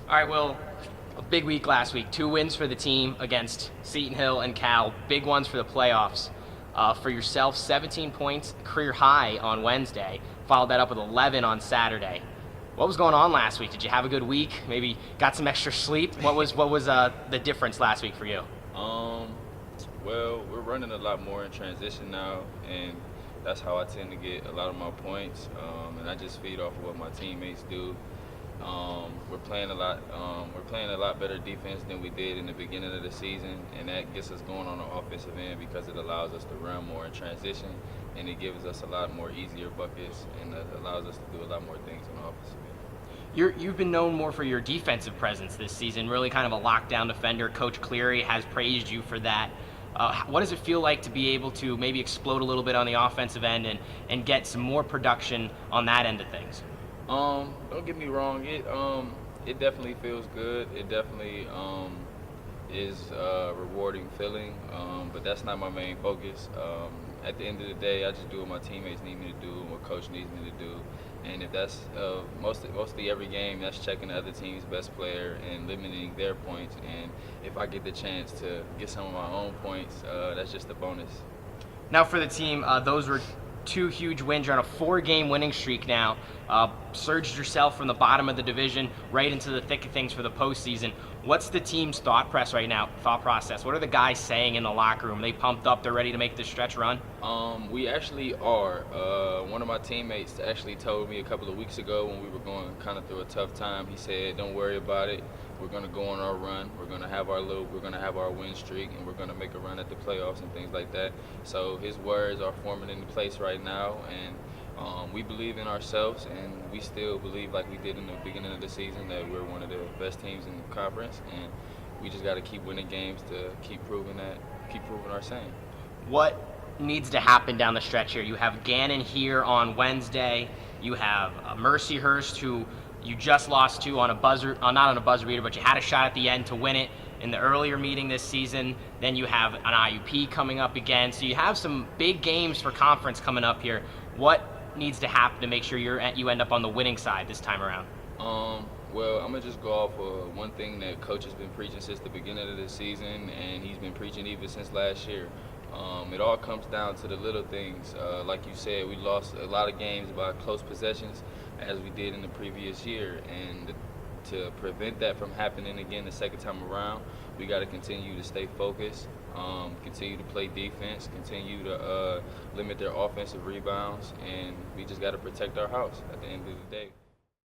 All right, well, a big week last week. 2 wins for the team against Seton Hill and Cal. Big ones for the playoffs. For yourself, 17 points, career high on Wednesday. Followed that up with 11 on Saturday. What was going on last week? Did you have a good week? Maybe got some extra sleep? What was the difference last week for you? Well, we're running a lot more in transition now, and that's how I tend to get a lot of my points. And I just feed off of what my teammates do. We're playing a lot. We're playing a lot better defense than we did in the beginning of the season, and that gets us going on the offensive end because it allows us to run more in transition, and it gives us a lot more easier buckets, and it allows us to do a lot more things on the offensive end. You've been known more for your defensive presence this season, really kind of a lockdown defender. Coach Cleary has praised you for that. What does it feel like to be able to maybe explode a little bit on the offensive end and get some more production on that end of things? Don't get me wrong. It definitely feels good. It definitely is a rewarding feeling. But that's not my main focus. At the end of the day, I just do what my teammates need me to do and what coach needs me to do. And if that's mostly every game, that's checking the other team's best player and limiting their points. And if I get the chance to get some of my own points, that's just a bonus. Now for the team, those were 2 huge wins. You're on a 4-game winning streak now. Surged yourself from the bottom of the division right into the thick of things for the postseason. What's the team's thought process? What are the guys saying in the locker room? Are they pumped up? They're ready to make this stretch run? We actually are. One of my teammates actually told me a couple of weeks ago when we were going kind of through a tough time. He said, "Don't worry about it. We're going to go on our run. We're going to have our win streak, and we're going to make a run at the playoffs and things like that." So his words are forming into place right now, and we believe in ourselves, and we still believe, like we did in the beginning of the season, that we're one of the best teams in the conference, and we just got to keep winning games to keep proving our saying. What needs to happen down the stretch here? You have Gannon here on Wednesday. You have Mercyhurst, who you just lost to on a buzzer, not on a buzzer beater, but you had a shot at the end to win it in the earlier meeting this season. Then you have an IUP coming up again. So you have some big games for conference coming up here. What needs to happen to make sure you end up on the winning side this time around? Well, I'm going to just go off of one thing that Coach has been preaching since the beginning of the season, and he's been preaching even since last year. It all comes down to the little things. Like you said, we lost a lot of games by close possessions, as we did in the previous year, and to prevent that from happening again the second time around, we got to continue to stay focused, continue to play defense, continue to limit their offensive rebounds, and we just got to protect our house at the end of the day.